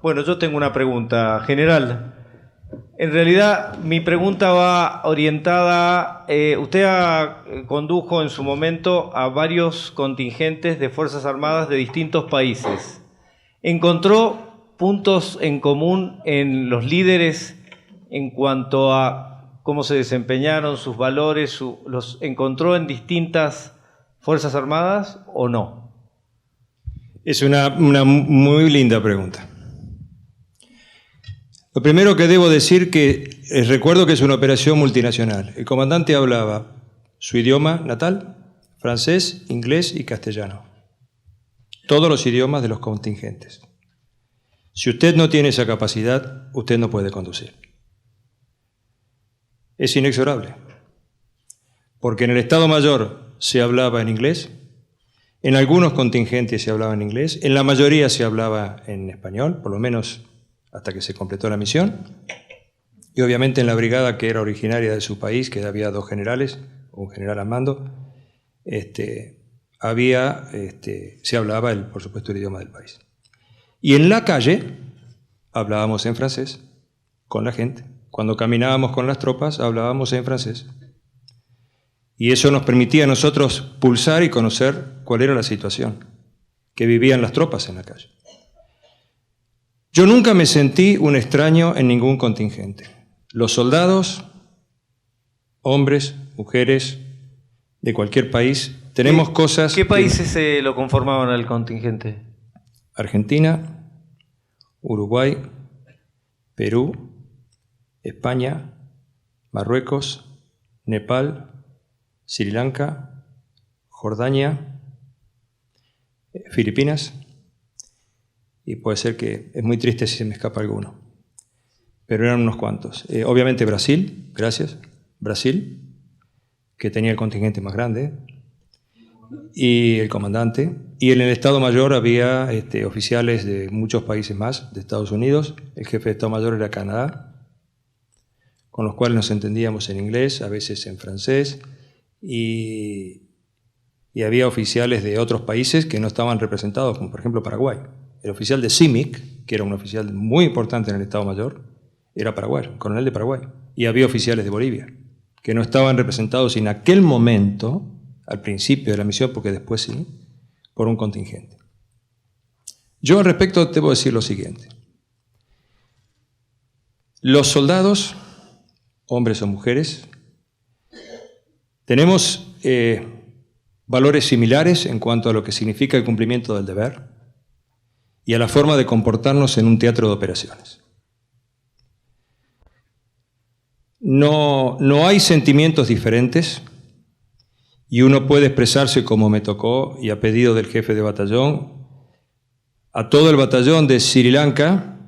Bueno, yo tengo una pregunta general. En realidad, mi pregunta va orientada... usted condujo en su momento a varios contingentes de Fuerzas Armadas de distintos países. ¿Encontró puntos en común en los líderes en cuanto a cómo se desempeñaron, sus valores? ¿Los encontró en distintas Fuerzas Armadas o no? Es una muy linda pregunta. Lo primero que debo decir que recuerdo que es una operación multinacional. El comandante hablaba su idioma natal, francés, inglés y castellano. Todos los idiomas de los contingentes. Si usted no tiene esa capacidad, usted no puede conducir. Es inexorable. Porque en el Estado Mayor se hablaba en inglés, en algunos contingentes se hablaba en inglés, en la mayoría se hablaba en español, por lo menos hasta que se completó la misión. Y obviamente en la brigada, que era originaria de su país, que había 2 generales, un general al mando, se hablaba, por supuesto, el idioma del país. Y en la calle hablábamos en francés con la gente. Cuando caminábamos con las tropas hablábamos en francés. Y eso nos permitía a nosotros pulsar y conocer cuál era la situación que vivían las tropas en la calle. Yo nunca me sentí un extraño en ningún contingente. Los soldados, hombres, mujeres, de cualquier país, tenemos cosas... ¿Qué países lo conformaban al contingente? Argentina, Uruguay, Perú, España, Marruecos, Nepal, Sri Lanka, Jordania, Filipinas, y puede ser que es muy triste si se me escapa alguno, pero eran unos cuantos. Obviamente Brasil, gracias, Brasil, que tenía el contingente más grande, y el comandante, y en el Estado Mayor había oficiales de muchos países más, de Estados Unidos. El jefe de Estado Mayor era Canadá, con los cuales nos entendíamos en inglés, a veces en francés, y había oficiales de otros países que no estaban representados, como por ejemplo Paraguay. El oficial de CIMIC, que era un oficial muy importante en el Estado Mayor, era paraguayo, coronel de Paraguay. Y había oficiales de Bolivia, que no estaban representados en aquel momento, al principio de la misión, porque después sí, por un contingente. Yo al respecto debo decir lo siguiente. Los soldados, hombres o mujeres, tenemos valores similares en cuanto a lo que significa el cumplimiento del deber y a la forma de comportarnos en un teatro de operaciones. No hay sentimientos diferentes y uno puede expresarse como me tocó y a pedido del jefe de batallón a todo el batallón de Sri Lanka,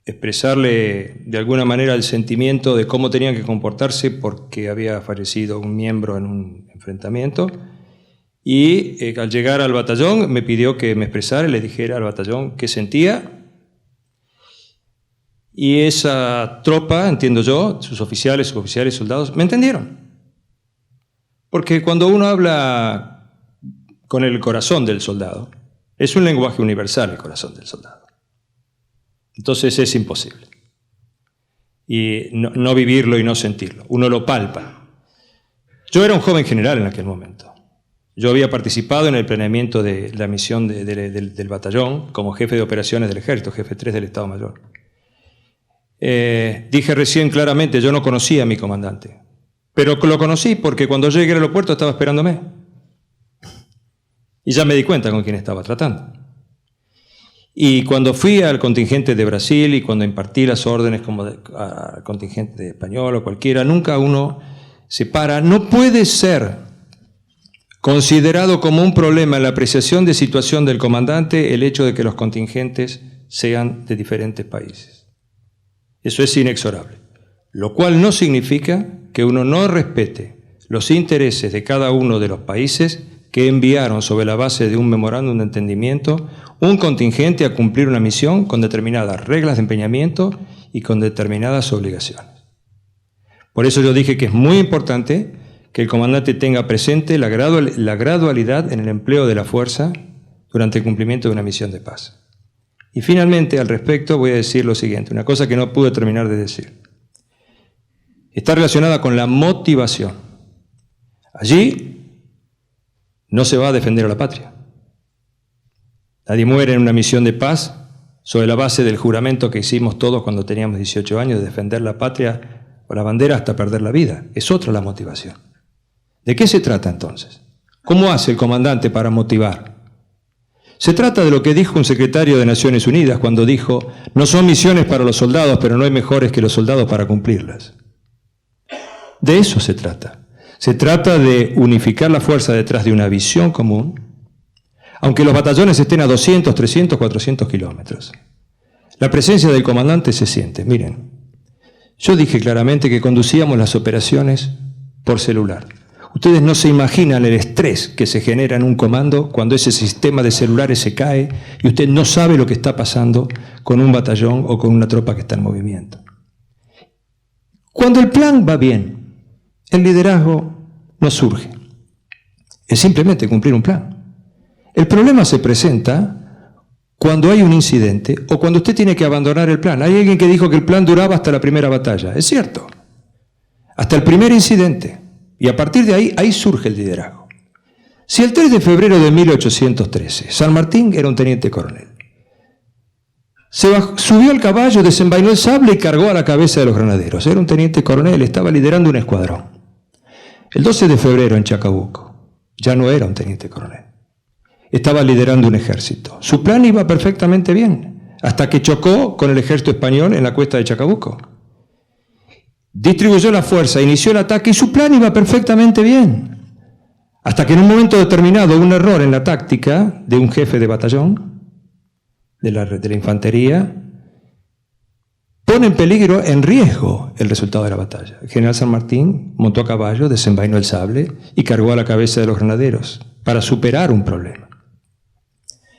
expresarle de alguna manera el sentimiento de cómo tenían que comportarse porque había fallecido un miembro en un enfrentamiento. Y al llegar al batallón me pidió que me expresara y le dijera al batallón qué sentía. Y esa tropa, entiendo yo, sus oficiales, soldados, me entendieron. Porque cuando uno habla con el corazón del soldado, es un lenguaje universal el corazón del soldado. Entonces es imposible. Y no vivirlo y no sentirlo. Uno lo palpa. Yo era un joven general en aquel momento. Yo había participado en el planeamiento de la misión del batallón como jefe de operaciones del ejército, jefe 3 del Estado Mayor. Dije recién claramente, yo no conocía a mi comandante, pero lo conocí porque cuando llegué al aeropuerto estaba esperándome. Y ya me di cuenta con quién estaba tratando. Y cuando fui al contingente de Brasil y cuando impartí las órdenes como al contingente español o cualquiera, nunca uno se para. No puede ser considerado como un problema en la apreciación de situación del comandante el hecho de que los contingentes sean de diferentes países. Eso es inexorable. Lo cual no significa que uno no respete los intereses de cada uno de los países que enviaron sobre la base de un memorándum de entendimiento un contingente a cumplir una misión con determinadas reglas de empeñamiento y con determinadas obligaciones. Por eso yo dije que es muy importante que el comandante tenga presente la gradualidad en el empleo de la fuerza durante el cumplimiento de una misión de paz. Y finalmente, al respecto, voy a decir lo siguiente, una cosa que no pude terminar de decir. Está relacionada con la motivación. Allí no se va a defender a la patria. Nadie muere en una misión de paz sobre la base del juramento que hicimos todos cuando teníamos 18 años de defender la patria o la bandera hasta perder la vida. Es otra la motivación. ¿De qué se trata entonces? ¿Cómo hace el comandante para motivar? Se trata de lo que dijo un secretario de Naciones Unidas cuando dijo: no son misiones para los soldados, pero no hay mejores que los soldados para cumplirlas. De eso se trata. Se trata de unificar la fuerza detrás de una visión común, aunque los batallones estén a 200, 300, 400 kilómetros. La presencia del comandante se siente. Miren, yo dije claramente que conducíamos las operaciones por celular. Ustedes no se imaginan el estrés que se genera en un comando cuando ese sistema de celulares se cae y usted no sabe lo que está pasando con un batallón o con una tropa que está en movimiento. Cuando el plan va bien, el liderazgo no surge. Es simplemente cumplir un plan. El problema se presenta cuando hay un incidente o cuando usted tiene que abandonar el plan. Hay alguien que dijo que el plan duraba hasta la primera batalla. Es cierto. Hasta el primer incidente. Y a partir de ahí surge el liderazgo. Si el 3 de febrero de 1813, San Martín era un teniente coronel, subió al caballo, desenvainó el sable y cargó a la cabeza de los granaderos. Era un teniente coronel, estaba liderando un escuadrón. El 12 de febrero en Chacabuco, ya no era un teniente coronel. Estaba liderando un ejército. Su plan iba perfectamente bien, hasta que chocó con el ejército español en la cuesta de Chacabuco. Distribuyó la fuerza, inició el ataque y su plan iba perfectamente bien. Hasta que en un momento determinado, un error en la táctica de un jefe de batallón, de la infantería, pone en peligro, en riesgo, el resultado de la batalla. El general San Martín montó a caballo, desenvainó el sable y cargó a la cabeza de los granaderos para superar un problema.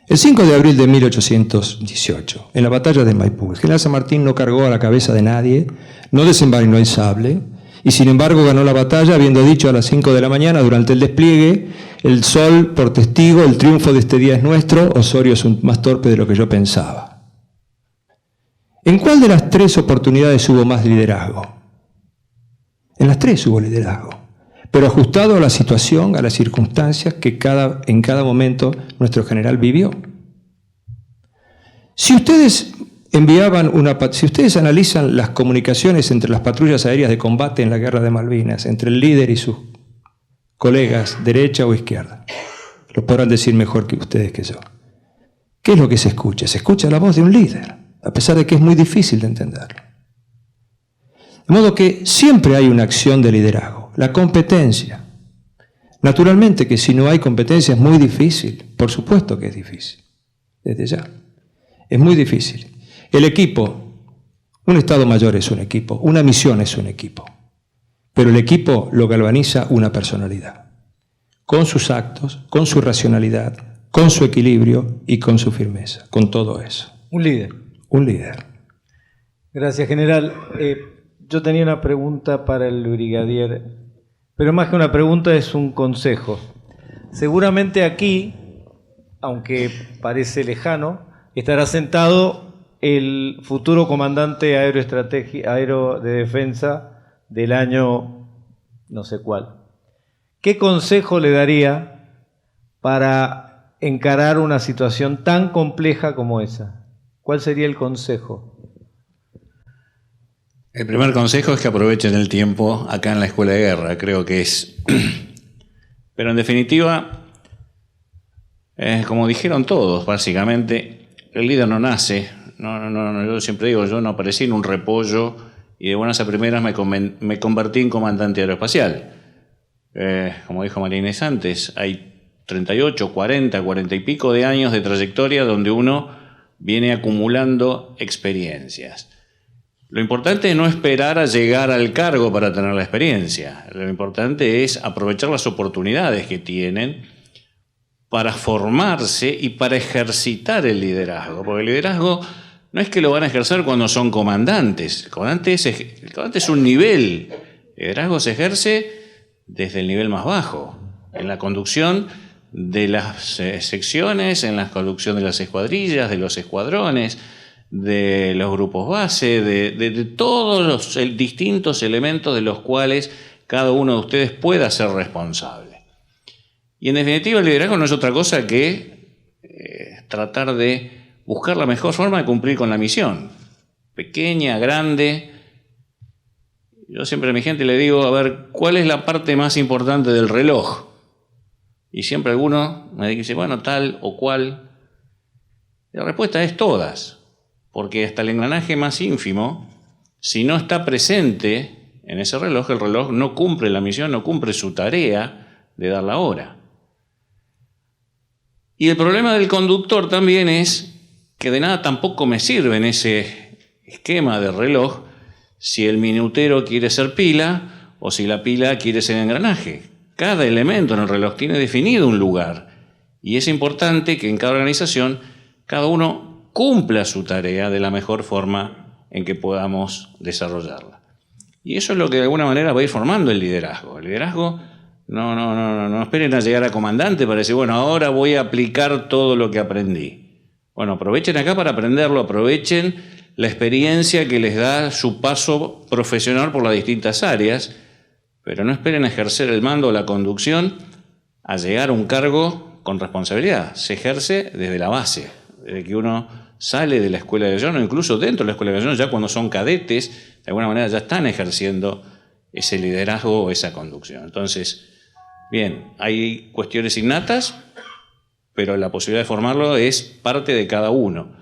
El 5 de abril de 1818, en la batalla de Maipú, el general San Martín no cargó a la cabeza de nadie, no desenvainó el sable, y sin embargo ganó la batalla, habiendo dicho a las 5 de la mañana, durante el despliegue: el sol por testigo, el triunfo de este día es nuestro, Osorio es más torpe de lo que yo pensaba. ¿En cuál de las tres oportunidades hubo más liderazgo? En las tres hubo liderazgo, pero ajustado a la situación, a las circunstancias que en cada momento nuestro general vivió. Si ustedes analizan las comunicaciones entre las patrullas aéreas de combate en la Guerra de Malvinas, entre el líder y sus colegas, derecha o izquierda, lo podrán decir mejor que ustedes que yo. ¿Qué es lo que se escucha? Se escucha la voz de un líder, a pesar de que es muy difícil de entenderlo. De modo que siempre hay una acción de liderazgo. La competencia. Naturalmente que si no hay competencia es muy difícil. Por supuesto que es difícil. Desde ya. Es muy difícil. El equipo, un Estado Mayor es un equipo, una misión es un equipo. Pero el equipo lo galvaniza una personalidad. Con sus actos, con su racionalidad, con su equilibrio y con su firmeza. Con todo eso. Un líder. Un líder. Gracias, general. Yo tenía una pregunta para el brigadier, pero más que una pregunta es un consejo. Seguramente aquí, aunque parece lejano, estará sentado el futuro comandante aéreo de defensa del año no sé cuál. ¿Qué consejo le daría para encarar una situación tan compleja como esa? ¿Cuál sería el consejo? El primer consejo es que aprovechen el tiempo acá en la Escuela de Guerra, creo que es. Pero en definitiva, como dijeron todos, básicamente, el líder no nace. No, yo siempre digo, yo no aparecí en un repollo y de buenas a primeras me convertí en comandante aeroespacial. Como dijo María Inés antes, hay 38, 40 y pico de años de trayectoria donde uno viene acumulando experiencias. Lo importante es no esperar a llegar al cargo para tener la experiencia. Lo importante es aprovechar las oportunidades que tienen para formarse y para ejercitar el liderazgo. Porque el liderazgo no es que lo van a ejercer cuando son comandantes. El comandante es un nivel. El liderazgo se ejerce desde el nivel más bajo, en la conducción de las secciones, en la conducción de las escuadrillas, de los escuadrones, de los grupos base, de todos los distintos elementos de los cuales cada uno de ustedes pueda ser responsable. Y en definitiva el liderazgo no es otra cosa que tratar de buscar la mejor forma de cumplir con la misión, pequeña, grande. Yo siempre a mi gente le digo, a ver, ¿cuál es la parte más importante del reloj? Y siempre alguno me dice, bueno, tal o cual. La respuesta es todas, porque hasta el engranaje más ínfimo, si no está presente en ese reloj, el reloj no cumple la misión, no cumple su tarea de dar la hora. Y el problema del conductor también es que de nada tampoco me sirve en ese esquema de reloj si el minutero quiere ser pila o si la pila quiere ser engranaje. Cada elemento en el reloj tiene definido un lugar y es importante que en cada organización cada uno cumpla su tarea de la mejor forma en que podamos desarrollarla. Y eso es lo que de alguna manera va a ir formando el liderazgo. El liderazgo, no esperen a llegar a comandante para decir, bueno, ahora voy a aplicar todo lo que aprendí. Bueno, aprovechen acá para aprenderlo, aprovechen la experiencia que les da su paso profesional por las distintas áreas, pero no esperen a ejercer el mando o la conducción a llegar a un cargo con responsabilidad. Se ejerce desde la base, desde que uno sale de la escuela de aviación o incluso dentro de la escuela de aviación, ya cuando son cadetes, de alguna manera ya están ejerciendo ese liderazgo o esa conducción. Entonces, bien, hay cuestiones innatas, pero la posibilidad de formarlo es parte de cada uno.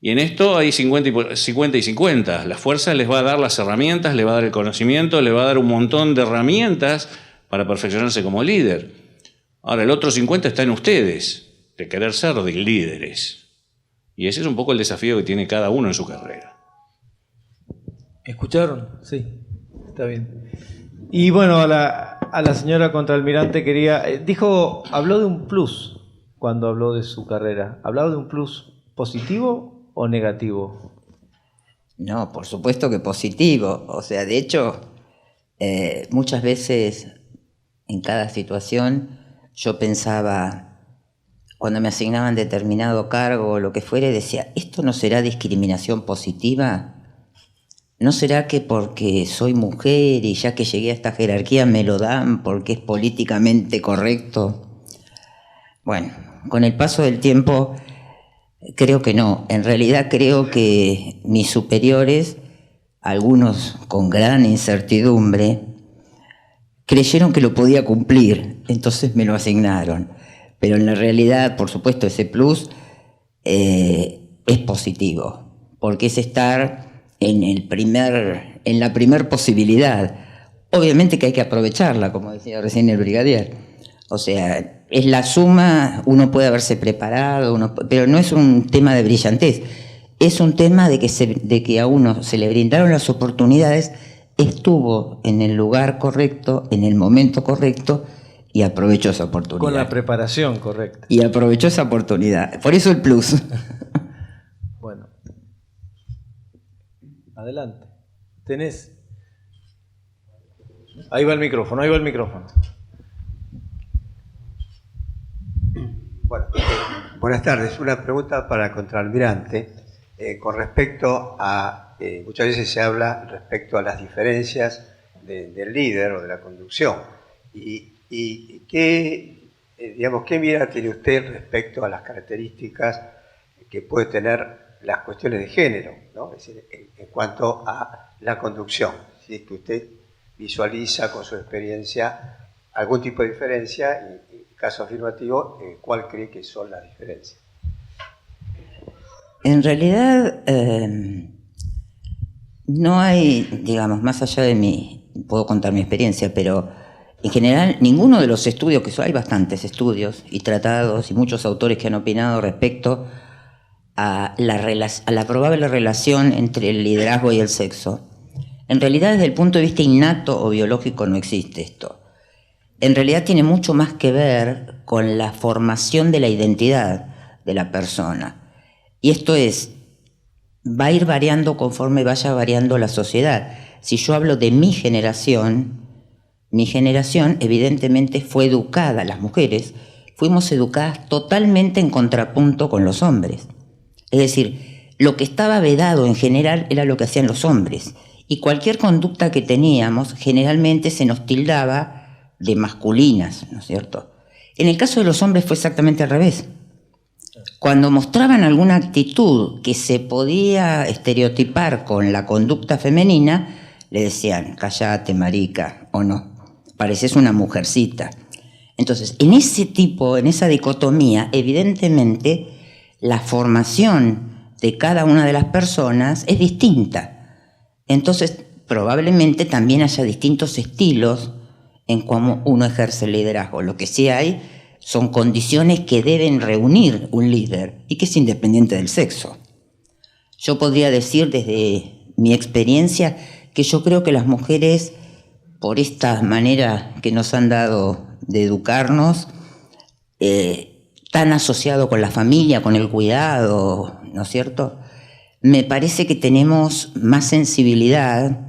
Y en esto hay 50 y 50. La fuerza les va a dar las herramientas, les va a dar el conocimiento, les va a dar un montón de herramientas para perfeccionarse como líder. Ahora, el otro 50 está en ustedes, de querer ser de líderes. Y ese es un poco el desafío que tiene cada uno en su carrera. ¿Escucharon? Sí, está bien. Y bueno, a la señora contraalmirante habló de un plus cuando habló de su carrera. ¿Hablaba de un plus positivo o negativo? No, por supuesto que positivo. O sea, de hecho, muchas veces en cada situación yo pensaba, cuando me asignaban determinado cargo o lo que fuere, decía, ¿esto no será discriminación positiva? ¿No será que porque soy mujer y ya que llegué a esta jerarquía me lo dan porque es políticamente correcto? Bueno, con el paso del tiempo creo que no. En realidad creo que mis superiores, algunos con gran incertidumbre, creyeron que lo podía cumplir, entonces me lo asignaron. Pero en la realidad, por supuesto, ese plus es positivo, porque es estar en la primer posibilidad. Obviamente que hay que aprovecharla, como decía recién el brigadier. O sea, es la suma, uno puede haberse preparado, pero no es un tema de brillantez. Es un tema de que a uno se le brindaron las oportunidades, estuvo en el lugar correcto, en el momento correcto, y aprovechó esa oportunidad. Con la preparación correcta. Y aprovechó esa oportunidad. Por eso el plus. Bueno. Adelante. Tenés. Ahí va el micrófono, Bueno, buenas tardes. Una pregunta para el contraalmirante con respecto a, muchas veces se habla respecto a las diferencias del líder o de la conducción. ¿Y qué mirada tiene usted respecto a las características que puede tener las cuestiones de género, ¿no? Es decir, en cuanto a la conducción? Si es que usted visualiza con su experiencia algún tipo de diferencia y, en caso afirmativo, ¿cuál cree que son las diferencias? En realidad, no hay, digamos, más allá de puedo contar mi experiencia, pero en general ninguno de los estudios, que hay bastantes estudios y tratados y muchos autores que han opinado respecto a la probable relación entre el liderazgo y el sexo. En realidad, desde el punto de vista innato o biológico no existe esto. En realidad tiene mucho más que ver con la formación de la identidad de la persona. Y esto va a ir variando conforme vaya variando la sociedad. Si yo hablo de mi generación evidentemente fue educada, las mujeres fuimos educadas totalmente en contrapunto con los hombres. Es decir, lo que estaba vedado en general era lo que hacían los hombres. Y cualquier conducta que teníamos generalmente se nos tildaba de masculinas, ¿no es cierto? En el caso de los hombres fue exactamente al revés. Cuando mostraban alguna actitud que se podía estereotipar con la conducta femenina, le decían, cállate, marica, o no, pareces una mujercita. Entonces, en esa dicotomía, evidentemente, la formación de cada una de las personas es distinta. Entonces, probablemente también haya distintos estilos en cómo uno ejerce el liderazgo. Lo que sí hay son condiciones que deben reunir un líder y que es independiente del sexo. Yo podría decir desde mi experiencia que yo creo que las mujeres, por esta manera que nos han dado de educarnos, tan asociado con la familia, con el cuidado, ¿no es cierto? Me parece que tenemos más sensibilidad,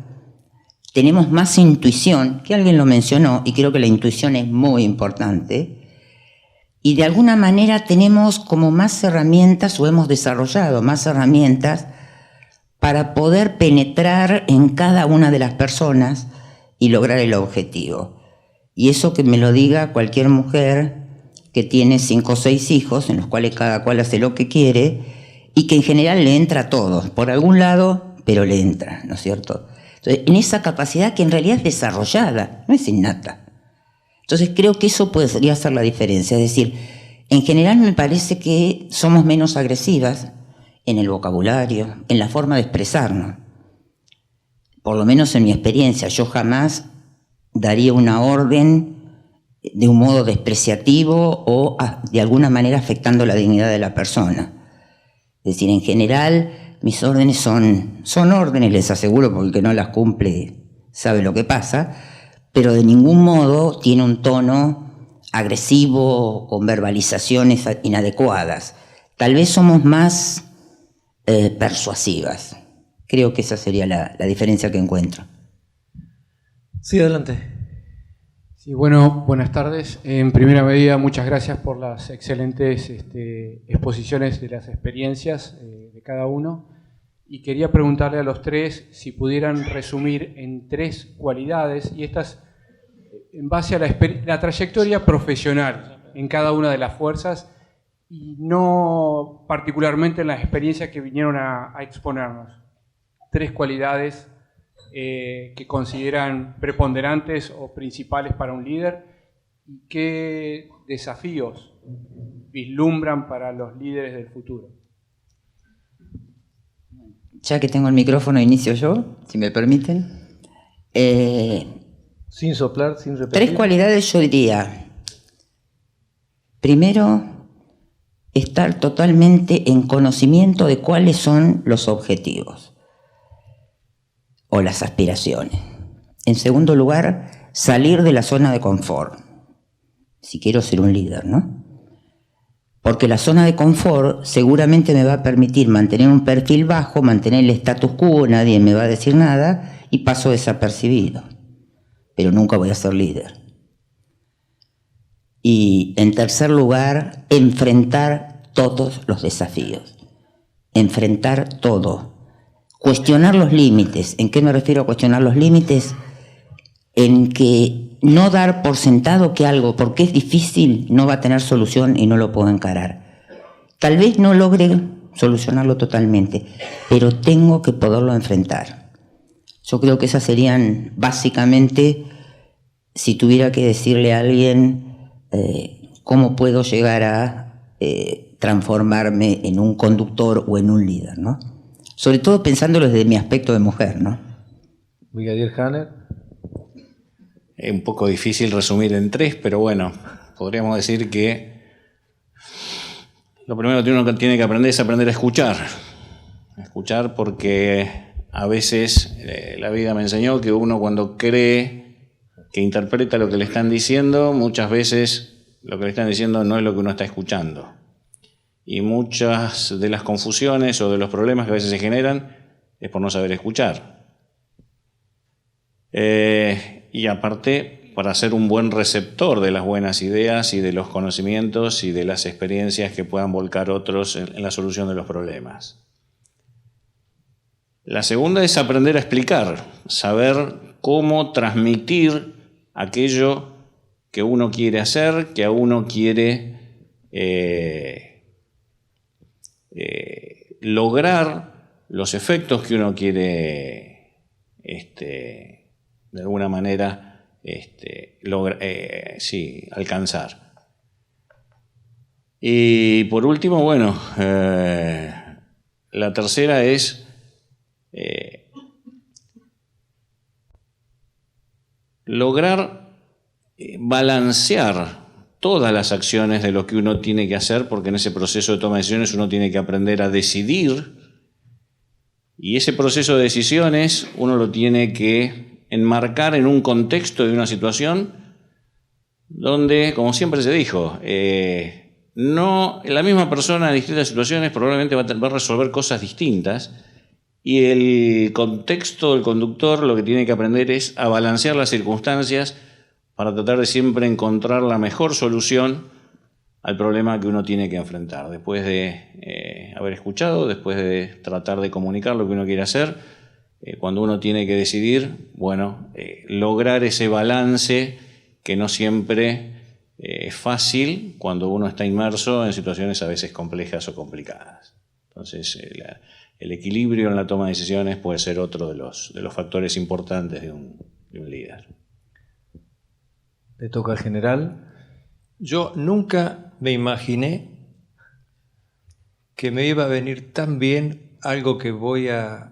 tenemos más intuición, que alguien lo mencionó, y creo que la intuición es muy importante, y de alguna manera tenemos como más herramientas, o hemos desarrollado más herramientas, para poder penetrar en cada una de las personas y lograr el objetivo. Y eso que me lo diga cualquier mujer que tiene 5 o 6 hijos, en los cuales cada cual hace lo que quiere, y que en general le entra a todos, por algún lado, pero le entra, ¿no es cierto? Entonces, en esa capacidad que en realidad es desarrollada, no es innata. Entonces creo que eso podría ser la diferencia, es decir, en general me parece que somos menos agresivas en el vocabulario, en la forma de expresarnos. Por lo menos en mi experiencia, yo jamás daría una orden de un modo despreciativo o de alguna manera afectando la dignidad de la persona. Es decir, en general mis órdenes son órdenes, les aseguro, porque el que no las cumple sabe lo que pasa, pero de ningún modo tiene un tono agresivo, con verbalizaciones inadecuadas. Tal vez somos más persuasivas. Creo que esa sería la diferencia que encuentro. Sí, adelante. Sí, bueno, buenas tardes. En primera medida, muchas gracias por las excelentes exposiciones de las experiencias de cada uno. Y quería preguntarle a los tres si pudieran resumir en 3 cualidades, y estas en base a la trayectoria profesional en cada una de las fuerzas, y no particularmente en las experiencias que vinieron a exponernos. 3 cualidades que consideran preponderantes o principales para un líder, y qué desafíos vislumbran para los líderes del futuro. Ya que tengo el micrófono, inicio yo, si me permiten. Sin soplar, sin repetir. 3 cualidades yo diría. Primero, estar totalmente en conocimiento de cuáles son los objetivos o las aspiraciones. En segundo lugar, salir de la zona de confort, si quiero ser un líder, ¿no? Porque la zona de confort seguramente me va a permitir mantener un perfil bajo, mantener el status quo, nadie me va a decir nada y paso desapercibido. Pero nunca voy a ser líder. Y en tercer lugar, enfrentar todos los desafíos. Enfrentar todo. Cuestionar los límites. ¿En qué me refiero a cuestionar los límites? En que no dar por sentado que algo, porque es difícil, no va a tener solución y no lo puedo encarar. Tal vez no logre solucionarlo totalmente, pero tengo que poderlo enfrentar. Yo creo que esas serían básicamente, si tuviera que decirle a alguien cómo puedo llegar a transformarme en un conductor o en un líder, ¿no? Sobre todo pensándolo desde mi aspecto de mujer, ¿no? Brigadier Hanner. Es un poco difícil resumir en 3, pero bueno, podríamos decir que lo primero que uno tiene que aprender es aprender a escuchar. Escuchar porque a veces la vida me enseñó que uno cuando cree que interpreta lo que le están diciendo, muchas veces lo que le están diciendo no es lo que uno está escuchando. Y muchas de las confusiones o de los problemas que a veces se generan es por no saber escuchar. Y aparte, para ser un buen receptor de las buenas ideas y de los conocimientos y de las experiencias que puedan volcar otros en la solución de los problemas. La segunda es aprender a explicar, saber cómo transmitir aquello que uno quiere hacer, que a uno quiere lograr, los efectos que uno quiere de alguna manera alcanzar. Y por último, bueno, la tercera es lograr balancear todas las acciones de lo que uno tiene que hacer, porque en ese proceso de toma de decisiones uno tiene que aprender a decidir, y ese proceso de decisiones uno lo tiene que enmarcar en un contexto de una situación donde, como siempre se dijo, la misma persona en distintas situaciones probablemente va a resolver cosas distintas, y el contexto del conductor lo que tiene que aprender es a balancear las circunstancias para tratar de siempre encontrar la mejor solución al problema que uno tiene que enfrentar. Después de haber escuchado, después de tratar de comunicar lo que uno quiere hacer, cuando uno tiene que decidir, bueno, lograr ese balance que no siempre es fácil cuando uno está inmerso en situaciones a veces complejas o complicadas. Entonces, el equilibrio en la toma de decisiones puede ser otro de los factores importantes de un líder. Le toca al general. Yo nunca me imaginé que me iba a venir tan bien algo que voy a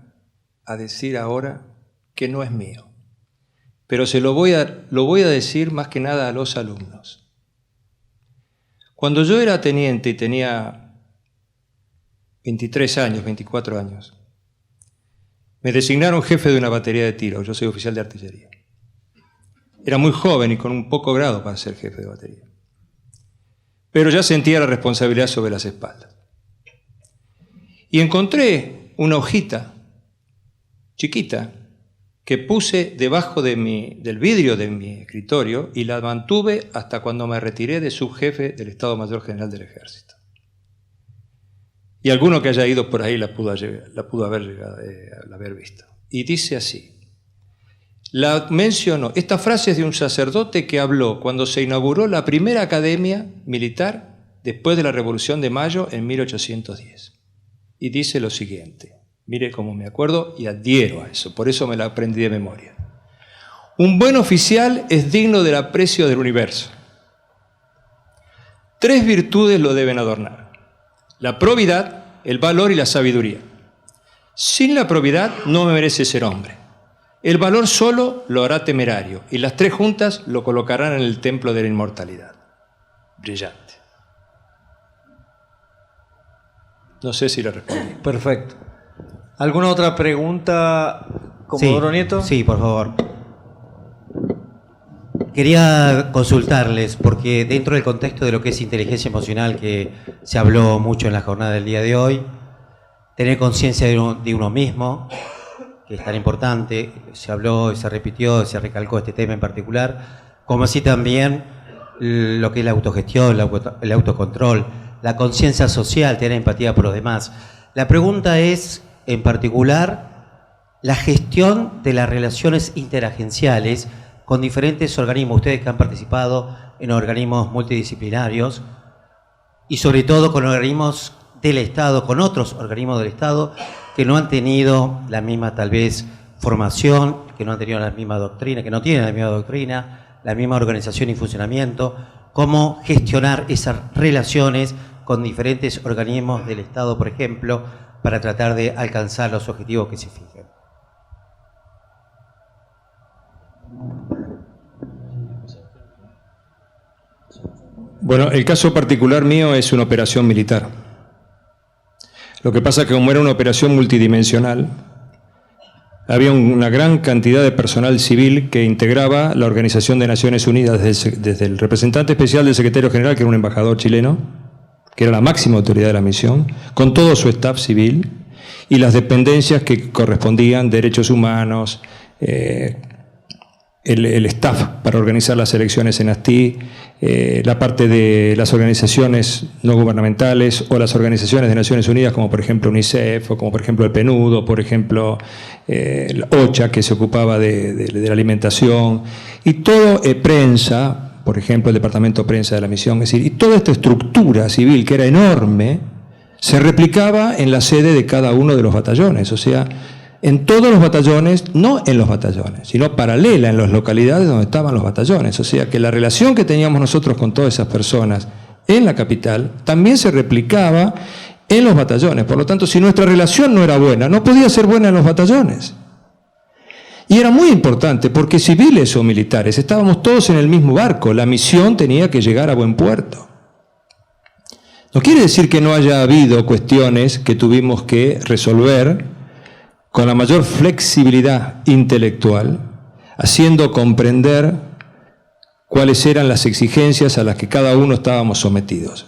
decir ahora que no es mío. Pero lo voy a decir más que nada a los alumnos. Cuando yo era teniente y tenía 23 años, 24 años, me designaron jefe de una batería de tiro. Yo soy oficial de artillería. Era muy joven y con un poco grado para ser jefe de batería. Pero ya sentía la responsabilidad sobre las espaldas. Y encontré una hojita chiquita que puse debajo del vidrio de mi escritorio y la mantuve hasta cuando me retiré de subjefe del Estado Mayor General del Ejército. Y alguno que haya ido por ahí la pudo haber visto. Y dice así. La mencionó. Esta frase es de un sacerdote que habló cuando se inauguró la primera academia militar después de la Revolución de Mayo en 1810. Y dice lo siguiente. Mire cómo me acuerdo y adhiero a eso, por eso me la aprendí de memoria. Un buen oficial es digno del aprecio del universo. 3 virtudes lo deben adornar: la probidad, el valor y la sabiduría. Sin la probidad no merece ser hombre. El valor solo lo hará temerario y las 3 juntas lo colocarán en el templo de la inmortalidad. Brillante. No sé si le respondí. Perfecto. ¿Alguna otra pregunta, Comodoro Nieto? Sí, por favor. Quería consultarles, porque dentro del contexto de lo que es inteligencia emocional, que se habló mucho en la jornada del día de hoy, tener conciencia de uno mismo, que es tan importante, se habló, se repitió, se recalcó este tema en particular, como así también lo que es la autogestión, el autocontrol, la conciencia social, tener empatía por los demás. La pregunta es, en particular, la gestión de las relaciones interagenciales con diferentes organismos, ustedes que han participado en organismos multidisciplinarios y sobre todo con organismos del Estado, con otros organismos del Estado que no han tenido la misma tal vez formación, que no han tenido la misma doctrina, que no tienen la misma doctrina, la misma organización y funcionamiento, cómo gestionar esas relaciones con diferentes organismos del Estado, por ejemplo, para tratar de alcanzar los objetivos que se fijen. Bueno, el caso particular mío es una operación militar. Lo que pasa es que como era una operación multidimensional, había una gran cantidad de personal civil que integraba la Organización de Naciones Unidas, desde el representante especial del secretario general, que era un embajador chileno, que era la máxima autoridad de la misión, con todo su staff civil, y las dependencias que correspondían, derechos humanos, el staff para organizar las elecciones en Asti, la parte de las organizaciones no gubernamentales o las organizaciones de Naciones Unidas, como por ejemplo UNICEF, o como por ejemplo el PNUD, o por ejemplo el OCHA, que se ocupaba de la alimentación, y todo prensa, por ejemplo el Departamento de Prensa de la Misión, es decir, y toda esta estructura civil que era enorme, se replicaba en la sede de cada uno de los batallones, o sea, en todos los batallones, no en los batallones, sino paralela en las localidades donde estaban los batallones. O sea que la relación que teníamos nosotros con todas esas personas en la capital también se replicaba en los batallones. Por lo tanto, si nuestra relación no era buena, no podía ser buena en los batallones. Y era muy importante porque civiles o militares estábamos todos en el mismo barco. La misión tenía que llegar a buen puerto. No quiere decir que no haya habido cuestiones que tuvimos que resolver con la mayor flexibilidad intelectual, haciendo comprender cuáles eran las exigencias a las que cada uno estábamos sometidos.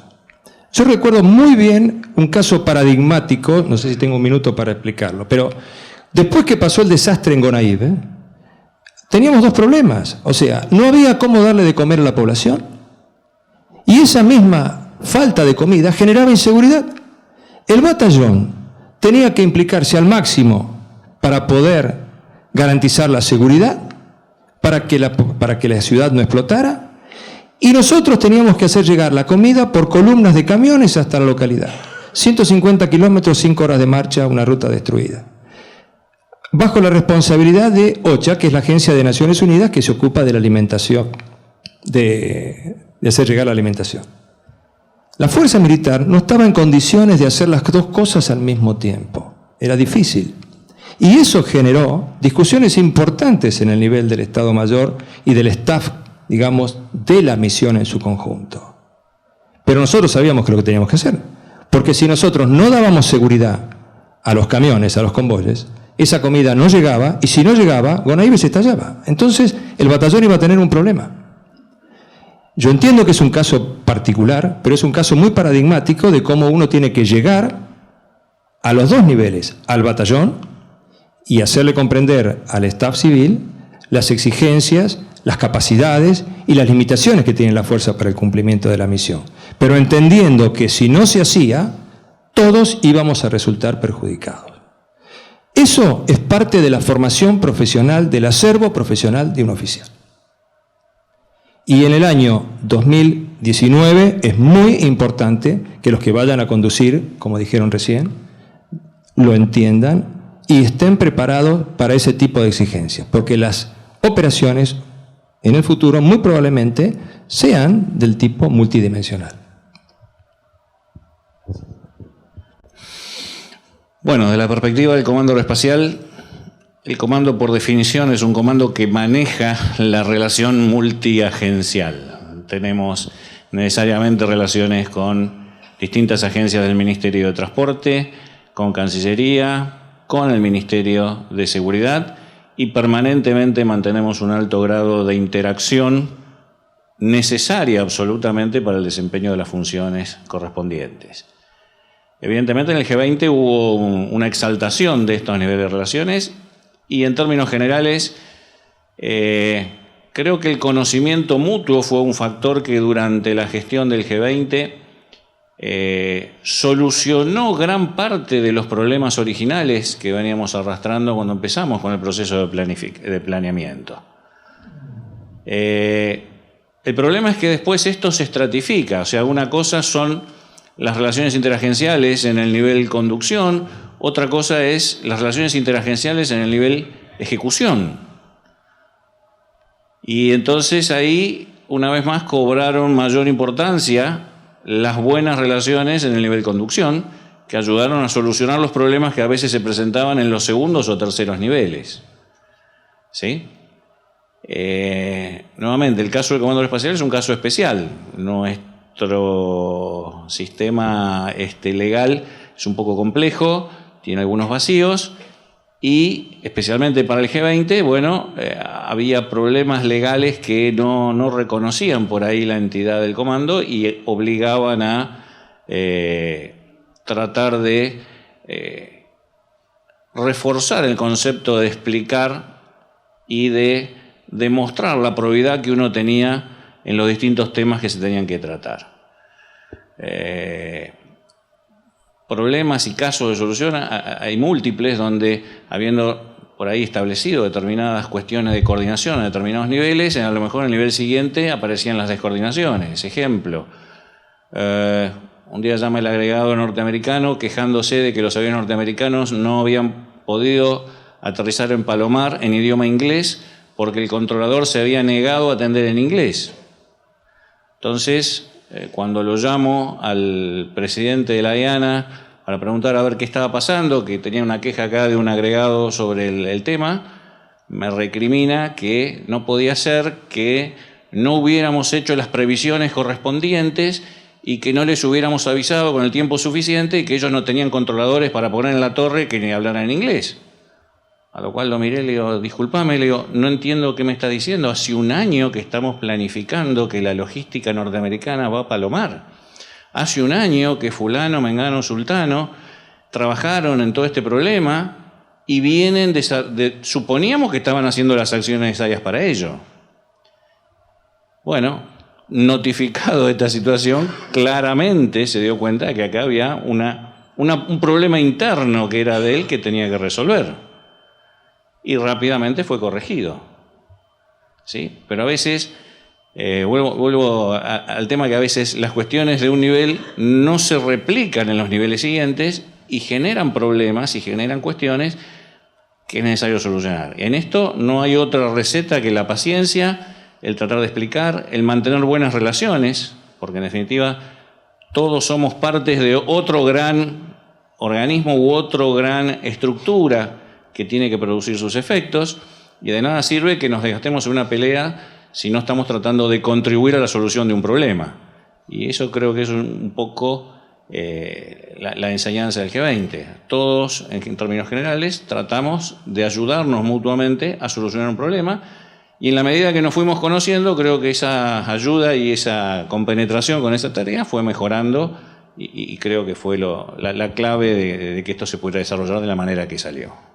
Yo recuerdo muy bien un caso paradigmático, no sé si tengo un minuto para explicarlo, pero después que pasó el desastre en Gonaive, teníamos dos problemas. O sea, no había cómo darle de comer a la población, y esa misma falta de comida generaba inseguridad. El batallón tenía que implicarse al máximo para poder garantizar la seguridad, para que la ciudad no explotara, y nosotros teníamos que hacer llegar la comida por columnas de camiones hasta la localidad. 150 kilómetros, 5 horas de marcha, una ruta destruida. Bajo la responsabilidad de OCHA, que es la Agencia de Naciones Unidas que se ocupa de la alimentación, de hacer llegar la alimentación. La fuerza militar no estaba en condiciones de hacer las dos cosas al mismo tiempo. Era difícil. Y eso generó discusiones importantes en el nivel del Estado Mayor y del staff, digamos, de la misión en su conjunto. Pero nosotros sabíamos que lo que teníamos que hacer. Porque si nosotros no dábamos seguridad a los camiones, a los convoyes, esa comida no llegaba, y si no llegaba, Gonaive se estallaba. Entonces, el batallón iba a tener un problema. Yo entiendo que es un caso particular, pero es un caso muy paradigmático de cómo uno tiene que llegar a los dos niveles, al batallón, y hacerle comprender al staff civil las exigencias, las capacidades y las limitaciones que tiene la fuerza para el cumplimiento de la misión. Pero entendiendo que si no se hacía, todos íbamos a resultar perjudicados. Eso es parte de la formación profesional, del acervo profesional de un oficial. Y en el año 2019 es muy importante que los que vayan a conducir, como dijeron recién, lo entiendan y estén preparados para ese tipo de exigencias, porque las operaciones en el futuro muy probablemente sean del tipo multidimensional. Bueno, desde la perspectiva del comando aeroespacial, el comando por definición es un comando que maneja la relación multiagencial. Tenemos necesariamente relaciones con distintas agencias del Ministerio de Transporte, con Cancillería, con el Ministerio de Seguridad, y permanentemente mantenemos un alto grado de interacción necesaria absolutamente para el desempeño de las funciones correspondientes. Evidentemente en el G20 hubo una exaltación de estos niveles de relaciones y en términos generales creo que el conocimiento mutuo fue un factor que durante la gestión del G20 solucionó gran parte de los problemas originales que veníamos arrastrando cuando empezamos con el proceso de planeamiento. El problema es que después esto se estratifica, o sea, una cosa son las relaciones interagenciales en el nivel conducción, otra cosa es las relaciones interagenciales en el nivel ejecución. Y entonces ahí, una vez más, cobraron mayor importancia las buenas relaciones en el nivel conducción, que ayudaron a solucionar los problemas que a veces se presentaban en los segundos o terceros niveles. ¿Sí? Nuevamente, el caso del Comando Aeroespacial es un caso especial. Nuestro sistema legal es un poco complejo, tiene algunos vacíos, y especialmente para el G20, bueno, había problemas legales que no reconocían por ahí la entidad del comando y obligaban a tratar de reforzar el concepto de explicar y de demostrar la probidad que uno tenía en los distintos temas que se tenían que tratar. Problemas y casos de solución hay múltiples, donde habiendo por ahí establecido determinadas cuestiones de coordinación a determinados niveles, a lo mejor en el nivel siguiente aparecían las descoordinaciones. Ejemplo, un día llama el agregado norteamericano quejándose de que los aviones norteamericanos no habían podido aterrizar en Palomar en idioma inglés porque el controlador se había negado a atender en inglés. Entonces, cuando lo llamo al presidente de la IANA para preguntar a ver qué estaba pasando, que tenía una queja acá de un agregado sobre el tema, me recrimina que no podía ser que no hubiéramos hecho las previsiones correspondientes y que no les hubiéramos avisado con el tiempo suficiente y que ellos no tenían controladores para poner en la torre que ni hablaran en inglés. A lo cual lo miré y le digo, disculpame, le digo, no entiendo qué me está diciendo. Hace un año que estamos planificando que la logística norteamericana va a Palomar. Hace un año que fulano, mengano, sultano trabajaron en todo este problema y vienen suponíamos que estaban haciendo las acciones necesarias para ello. Bueno, notificado de esta situación, claramente se dio cuenta de que acá había un problema interno que era de él que tenía que resolver. Y rápidamente fue corregido. ¿Sí? Pero a veces, vuelvo al tema que a veces las cuestiones de un nivel no se replican en los niveles siguientes y generan problemas y generan cuestiones que es necesario solucionar. En esto no hay otra receta que la paciencia, el tratar de explicar, el mantener buenas relaciones, porque en definitiva todos somos partes de otro gran organismo u otra gran estructura que tiene que producir sus efectos, y de nada sirve que nos desgastemos en una pelea si no estamos tratando de contribuir a la solución de un problema. Y eso creo que es un poco la enseñanza del G20. Todos, en términos generales, tratamos de ayudarnos mutuamente a solucionar un problema, y en la medida que nos fuimos conociendo, creo que esa ayuda y esa compenetración con esa tarea fue mejorando, y creo que fue la clave de que esto se pudiera desarrollar de la manera que salió.